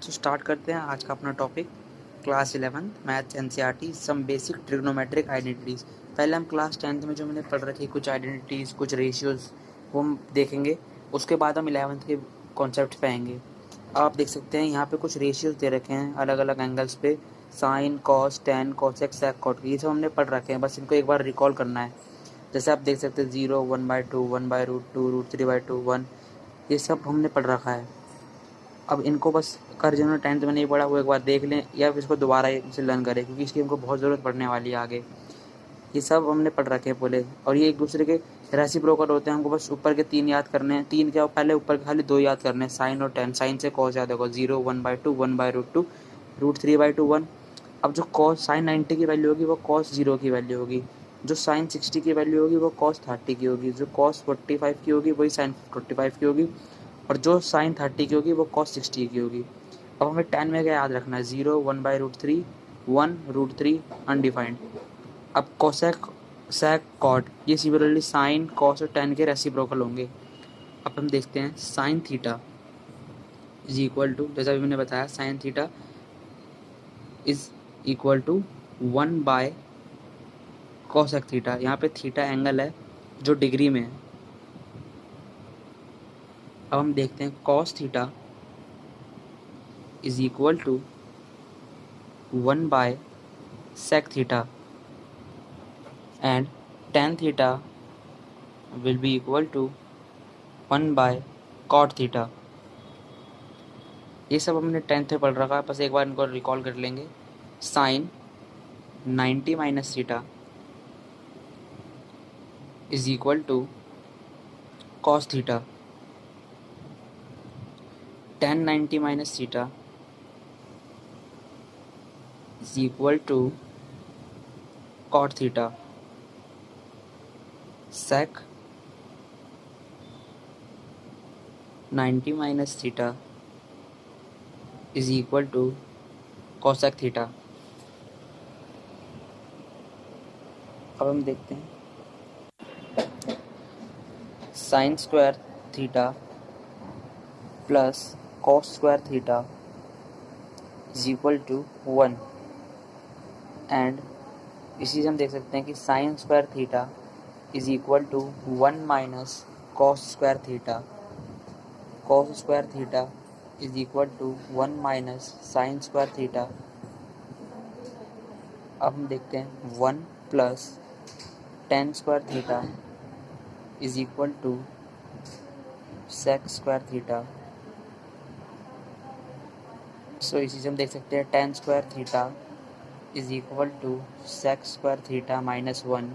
तो स्टार्ट करते हैं आज का अपना topic class 11th maths NCERT some basic trigonometric identities. पहले हम क्लास 10th में जो मैंने पढ़ रखी कुछ आइडेंटिटीज़ कुछ रेशियोज़ वो हम देखेंगे। उसके बाद हम 11th के कॉन्सेप्ट पे आएंगे। आप देख सकते हैं यहाँ पे कुछ रेशियोज़ दे रखे हैं अलग अलग एंगल्स पे, sine cos tan cosec sec cot, ये सब हमने पढ़ रखे हैं, बस इनको एक बार रिकॉल करना है। जैसे आप देख सकते हैं 0 1/2 1/√2 √3/2 1, ये सब हमने पढ़ रखा है। अब इनको बस कर जिन्होंने 10th में नहीं पढ़ा वो एक बार देख लें या फिर इसको दोबारा से लर्न करें, क्योंकि इसकी हमको बहुत ज़रूरत पड़ने वाली है आगे। ये सब हमने पढ़ रखे हैं पहले, और ये एक दूसरे के रेसिप्रोकल होते हैं। हमको बस ऊपर के 3 याद करने हैं। 3 क्या, पहले ऊपर के खाली 2 याद करने हैं, साइन और टेन। साइन से कॉस याद होगा 0 1/2 1/√2 √3/2 1। अब जो कॉस साइन 90 की वैल्यू होगी वो कॉस 0 की वैल्यू होगी, जो साइन 60 की वैल्यू होगी वो कॉस 30 की होगी, जो कॉस 45 की होगी वही साइन 45 की होगी, और जो साइन 30 की होगी वो कॉस 60 की होगी। अब हमें 10 में क्या याद रखना है, 0 1/√3 1 √3 अनडिफाइंड। अब कोसेक सेक कॉट ये सिमिलरली साइन कॉस और टेन के रेसिप्रोकल होंगे। अब हम देखते हैं sine theta is equal to, जैसा भी मैंने बताया sine theta is equal to 1 cosec theta. यहाँ पे थीटा एंगल है जो डिग्री में है। अब हम देखते हैं cos theta is equal to 1/sec theta and tan theta will be equal to 1/cot theta। ये सब हमने 10th में पढ़ रखा है, बस एक बार इनको रिकॉल कर लेंगे। Sine 90 minus theta is equal to cos theta, tan 90 minus theta is equal to cot theta, sec 90 minus theta is equal to cosec theta. अब हम देखते हैं sine square theta plus cos square theta is equal to 1, and इसी से हम देख सकते हैं कि sine square theta is equal to 1 minus cos square theta, cos square theta is equal to 1 minus sin square theta. अब हम देखते हैं 1 plus tan square theta is equal to sec square theta. So इसी से हम देख सकते हैं tan square theta is equal to sec square theta minus 1।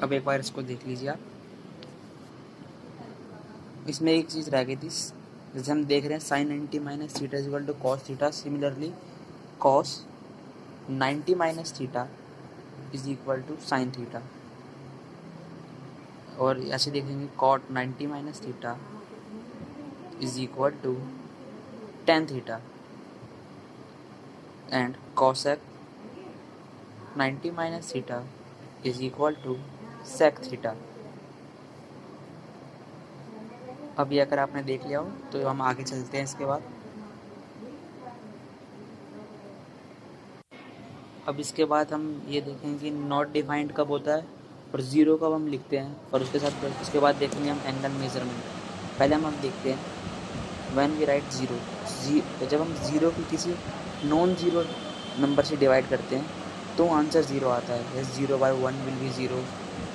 अब एक बार इसको देख लीजिए आप। इसमें एक चीज़ रह गई थी, जैसे हम देख रहे हैं sine 90 minus theta is equal to cos theta, similarly cos 90 minus theta is equal to sine theta, और ऐसे देखेंगे cot 90 minus theta is equal to tan theta, and cosec 90 minus theta is equal to sec theta. अब ये अगर आपने देख लिया हो तो हम आगे चलते हैं। इसके बाद अब इसके बाद हम ये देखेंगे कि नॉट डिफाइंड कब होता है और ज़ीरो कब हम लिखते हैं, और उसके बाद देखेंगे हम एंगल मेजरमेंट। पहले हम देखते हैं व्हेन वी राइट ज़ीरो, जब हम ज़ीरो की किसी नॉन ज़ीरो नंबर से डिवाइड करते हैं तो आंसर ज़ीरो आता है। जैसे 0/1 will be zero,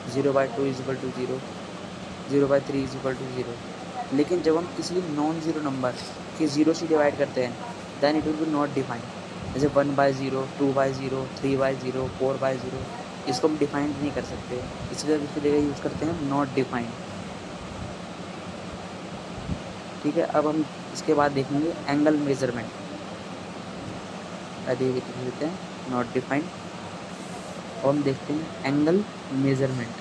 0/2 is equal to zero, 0/3 is equal to zero. लेकिन जब हम किसी नॉन ज़ीरो नंबर के ज़ीरो से डिवाइड करते हैं then it will be not defined. जैसे 1/0 2/0 3/0 4/0, इसको हम डिफाइंड नहीं कर सकते, इसलिए इसकी जगह यूज़ करते हैं नॉट डिफाइंड। ठीक है, अब हम इसके बाद देखेंगे एंगल मेजरमेंट। देख लेते हैं नॉट डिफाइंड, और हम देखते हैं एंगल मेजरमेंट।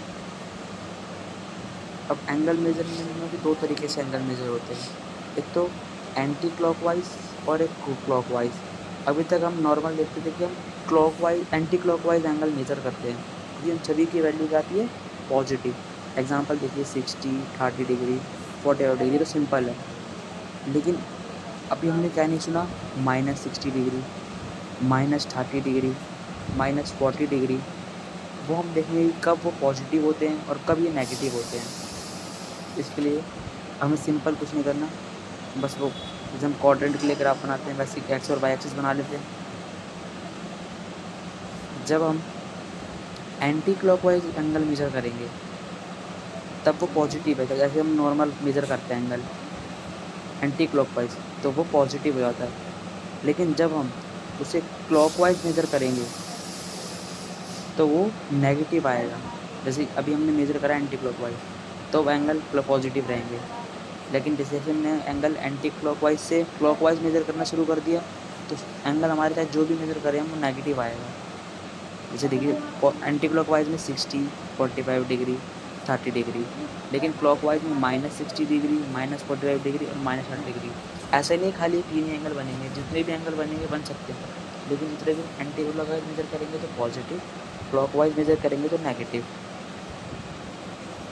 अब एंगल मेजरमेंट में भी दो तरीके से एंगल मेजर होते हैं, एक तो एंटी क्लॉकवाइज और एक क्लॉकवाइज। अभी तक हम नॉर्मल देखते थे कि हम clockwise anti clockwise angle measure करते हैं, क्योंकि उन सभी की वैल्यू क्या आती है, पॉजिटिव। एग्जांपल देखिए 60, 30 डिग्री, 45 डिग्री तो सिंपल है, लेकिन अभी हमने क्या नहीं सुना, -60 डिग्री, -30 डिग्री, -40 डिग्री। वो हम देखेंगे कि कब वो पॉजिटिव होते हैं और कब ये नेगेटिव होते हैं। इसके लिए हमें सिंपल कुछ नहीं करना, बस वो जैसे हम क्वाड्रेंट के लिए ग्राफ बनाते हैं वैसे एक्स और वाई एक्सिस बना लेते हैं। जब हम एंटी क्लॉकवाइज एंगल मेजर करेंगे तब वो पॉजिटिव है, जैसे हम नॉर्मल मेजर करते हैं एंगल एंटी क्लॉकवाइज तो वो पॉजिटिव हो जाता है, लेकिन जब हम उसे क्लॉकवाइज मेजर करेंगे तो वो नेगेटिव आएगा। जैसे अभी हमने मेजर करा एंटी क्लॉकवाइज तो वो एंगल पॉजिटिव रहेंगे, लेकिन जैसे हमने एंगल एंटी क्लॉकवाइज से क्लॉकवाइज मेजर करना शुरू कर दिया तो एंगल हमारे साथ जो भी मेजर करें हम वो नेगेटिव आएगा। जैसे देखिए एंटी क्लॉकवाइज में 60, 45 डिग्री, 30 डिग्री, लेकिन क्लॉकवाइज में -60 डिग्री, -45 डिग्री और -30 डिग्री। ऐसे नहीं खाली 3 ही एंगल बनेंगे, जितने भी एंगल बनेंगे बन सकते हैं, लेकिन जितने भी एंटी क्लॉकवाइज मेजर करेंगे तो पॉजिटिव, क्लॉकवाइज मेजर करेंगे तो नेगेटिव।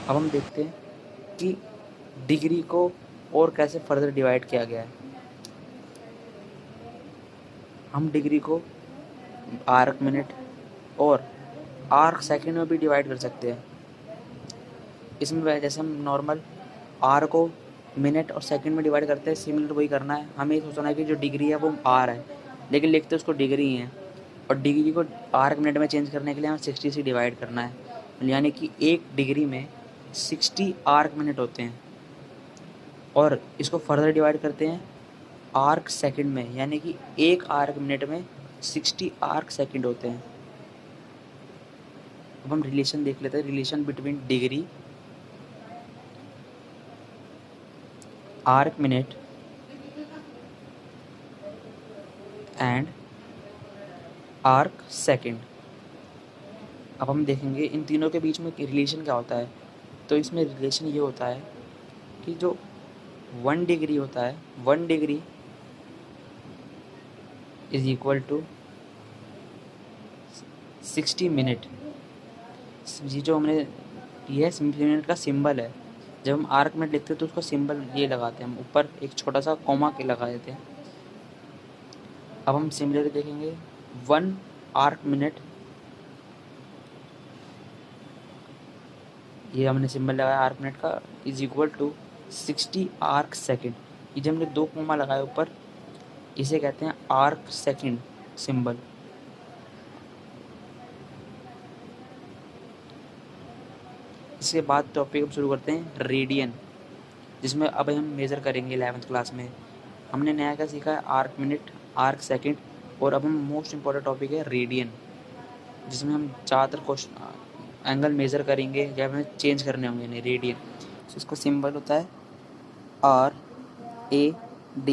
अब हम देखते हैं कि डिग्री को और कैसे फर्दर डिवाइड किया गया है। हम डिग्री को आर्क मिनट और आर्क सेकंड में भी डिवाइड कर सकते हैं। इसमें जैसे हम नॉर्मल आर को मिनट और सेकंड में डिवाइड करते हैं, सिमिलर वही करना है। हमें ये सोचना है कि जो डिग्री है वो आर है, लेकिन लिखते उसको डिग्री ही है, और डिग्री को आर्क मिनट में चेंज करने के लिए हमें 60 से डिवाइड करना है, यानी कि एक डिग्री में 60 आर्क मिनट होते हैं। और इसको फर्दर डिवाइड करते हैं आर्क सेकंड में, यानी कि एक आर्क मिनट में 60 आर्क सेकंड होते हैं। अब हम रिलेशन देख लेते हैं, relation between degree, arc minute and arc second. अब हम देखेंगे इन तीनों के बीच में रिलेशन क्या होता है। तो इसमें रिलेशन ये होता है कि जो 1 डिग्री होता है, 1 degree is equal to 60 minute. ये जो हमने ये मिनट का सिंबल है, जब हम आर्क मिनट लिखते हैं तो उसका सिंबल ये लगाते हैं, हम ऊपर एक छोटा सा कॉमा के लगा देते हैं। अब हम सिमिलरली देखेंगे 1 आर्क मिनट, ये हमने सिंबल लगाया आर्क मिनट का, is equal to 60 arc second. ये जब हमने 2 कॉमा लगाया ऊपर, इसे कहते हैं आर्क सेकंड सिंबल। इसके बाद टॉपिक हम शुरू करते हैं रेडियन, जिसमें अब हम मेज़र करेंगे 11th क्लास में। हमने नया क्या सीखा है, आर्क मिनट, आर्क सेकंड, और अब हम मोस्ट इम्पॉर्टेंट टॉपिक है रेडियन, जिसमें हम ज़्यादातर क्वेश्चन एंगल मेज़र करेंगे या हमें चेंज करने होंगे नहीं रेडियन। तो इसका सिंबल होता है RAD।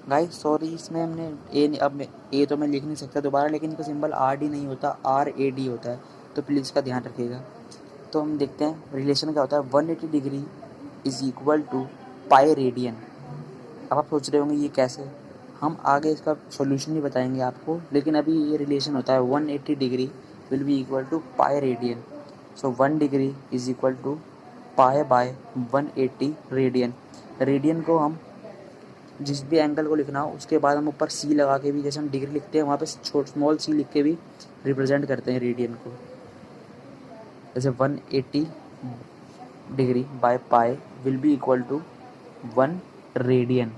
गाइस सॉरी, इसमें हमने अब ए तो मैं लिख नहीं सकता दोबारा, लेकिन इसका सिंबल RD नहीं होता, RAD होता है, तो प्लीज़ इसका ध्यान रखिएगा। तो हम देखते हैं रिलेशन क्या होता है, 180 degree is equal to pi radian. अब आप सोच रहे होंगे ये कैसे, हम आगे इसका सॉल्यूशन ही बताएंगे आपको, लेकिन अभी ये रिलेशन होता है 180 degree will be equal to pi radian. So 1 degree is equal to pi by 180 radian. Radian को हम जिस भी एंगल को लिखना हो उसके बाद हम ऊपर सी लगा के भी, जैसे हम डिग्री लिखते हैं वहाँ पे स्मॉल सी लिख के भी रिप्रेजेंट करते हैं रेडियन को। जैसे 180 degree by pi will be equal to 1 radian.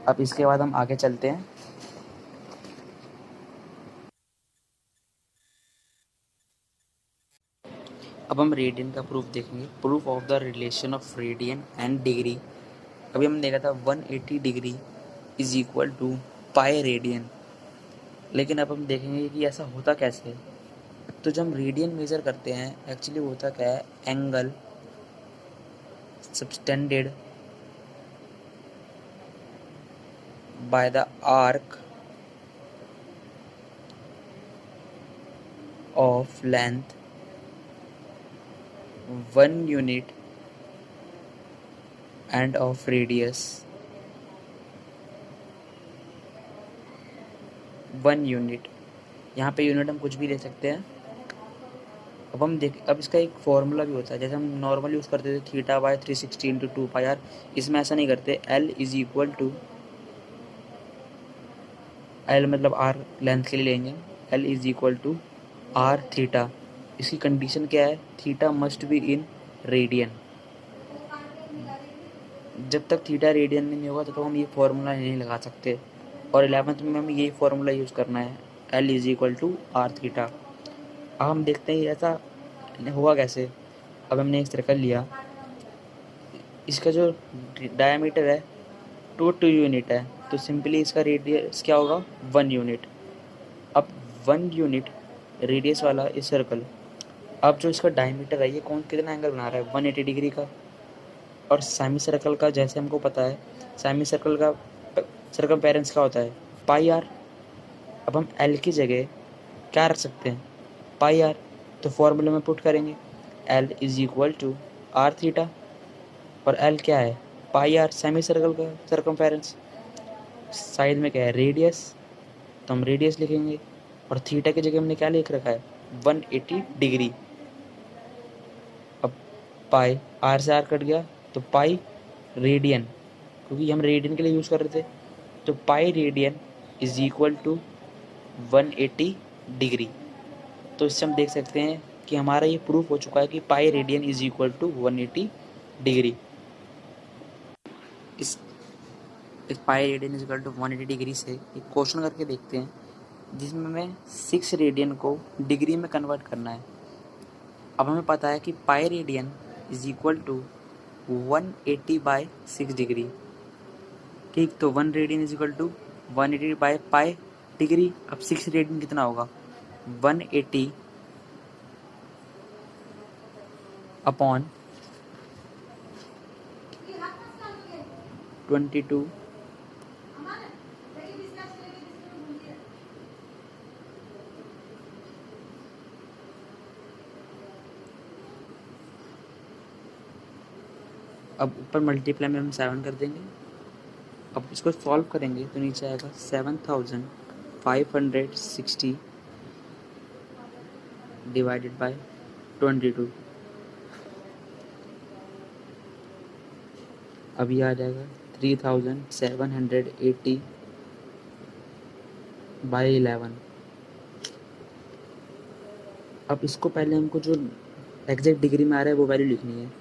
अब इसके बाद हम आगे चलते हैं। अब हम रेडियन का प्रूफ देखेंगे, proof of the relation of radian and degree. अभी हमने देखा था 180 degree is equal to pi radian, लेकिन अब हम देखेंगे कि ऐसा होता कैसे है। तो जब हम रेडियन मेज़र करते हैं, एक्चुअली होता क्या है, angle subtended by the arc of length 1 unit end of radius 1 unit. यहाँ पे यूनिट हम कुछ भी ले सकते हैं। अब हम देख, अब इसका एक फॉर्मूला भी होता है, जैसे हम नॉर्मल यूज़ करते थे theta by 360 into 2 pi R. इसमें ऐसा नहीं करते, L is equal to, L मतलब आर लेंथ के लिए लेंगे, L is equal to R theta. इसकी कंडीशन क्या है, theta must be in radian. जब तक थीटा रेडियन में नहीं होगा तब तक हम ये फॉर्मूला नहीं लगा सकते, और 11th में हमें यही फॉर्मूला यूज़ करना है, L is equal to R theta. अब हम देखते हैं ऐसा हुआ कैसे। अब हमने एक सर्कल लिया, इसका जो डायमीटर है 2 यूनिट है, तो सिंपली इसका रेडियस क्या होगा, 1 यूनिट। अब 1 यूनिट रेडियस वाला इस सर्कल, अब जो इसका डायमीटर है ये कौन कितना एंगल बना रहा है, 180 डिग्री का। और सेमी सर्कल का जैसे हमको पता है, सेमी सर्कल का सर्कमफेरेंस क्या होता है, पाई आर। अब हम एल की जगह क्या रख सकते हैं, पाई आर। तो फॉर्मूले में पुट करेंगे, L is equal to R theta, और एल क्या है, पाई आर, सेमी सर्कल का सर्कमफेरेंस। साइड में क्या है, रेडियस, तो हम रेडियस लिखेंगे, और थीटा की जगह हमने क्या लिख रखा है, 180 डिग्री। अब पाई, आर से आर कट गया, तो पाई रेडियन, क्योंकि हम रेडियन के लिए यूज़ कर रहे थे, तो pi radian is equal to 180 degree. तो इससे हम देख सकते हैं कि हमारा ये प्रूफ हो चुका है कि pi radian is equal to 180 degree. इस pi radian is equal to 180 degree से एक क्वेश्चन करके देखते हैं, जिसमें हमें 6 रेडियन को डिग्री में कन्वर्ट करना है। अब हमें पता है कि pi radian is equal to 180 by 6 degree. ठीक, तो 1 radian is equal to 180 by pi degree. अब 6 रेडियन कितना होगा, 180 अपॉन 22 अब ऊपर मल्टीप्लाई में हम 7 कर देंगे। अब इसको सॉल्व करेंगे तो नीचे आएगा 7560 डिवाइडेड बाय 22। अभी आ जाएगा 3780 बाई 11। अब इसको पहले हमको जो एग्जैक्ट डिग्री में आ रहा है वो वैल्यू लिखनी है।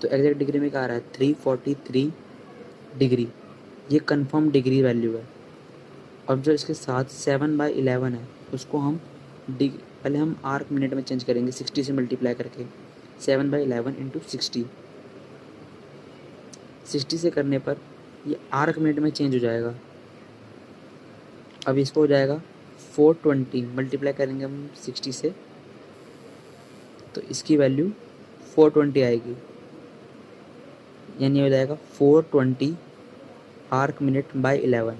तो एग्जैक्ट डिग्री में क्या आ रहा है, 343 डिग्री, ये कंफर्म डिग्री वैल्यू है। अब जो इसके साथ 7/11 है, उसको हम पहले हम आर्क मिनट में चेंज करेंगे, 60 से मल्टीप्लाई करके। 7/11 इंटू 60 से करने पर ये आर्क मिनट में चेंज हो जाएगा। अब इसको हो जाएगा 420, मल्टीप्लाई करेंगे हम 60 से, तो इसकी वैल्यू 420 आएगी, यानी हो जाएगा 420 आर्क मिनट बाय 11।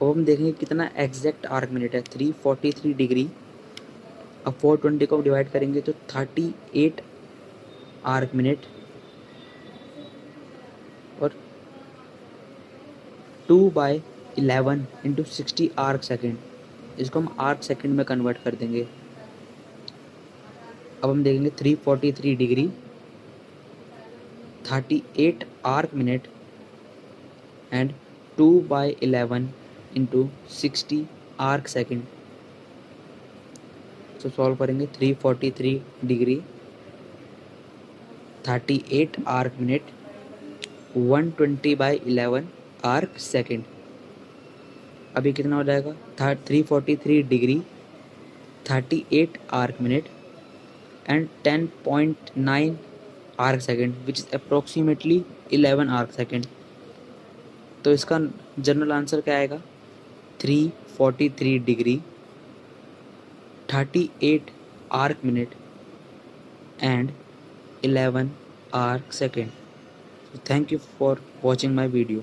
अब हम देखेंगे कितना एग्जैक्ट आर्क मिनट है, 343 डिग्री। अब 420 को डिवाइड करेंगे तो 38 आर्क मिनट, और 2/11 इंटू 60 आर्क सेकेंड, इसको हम आर्क सेकेंड में कन्वर्ट कर देंगे। अब हम देखेंगे 343 degree, 38 arc minute and 2/11 into 60 arc second. तो सॉल्व करेंगे, 343 degree, 38 arc minute, 120/11 arc second. अभी कितना हो जाएगा, 343 degree, 38 arc minute and 10.9 arc second, which is approximately 11 arc second. तो इसका जनरल आंसर क्या आएगा, 343 degree, 38 arc minute and 11 arc second. Thank you for watching my video.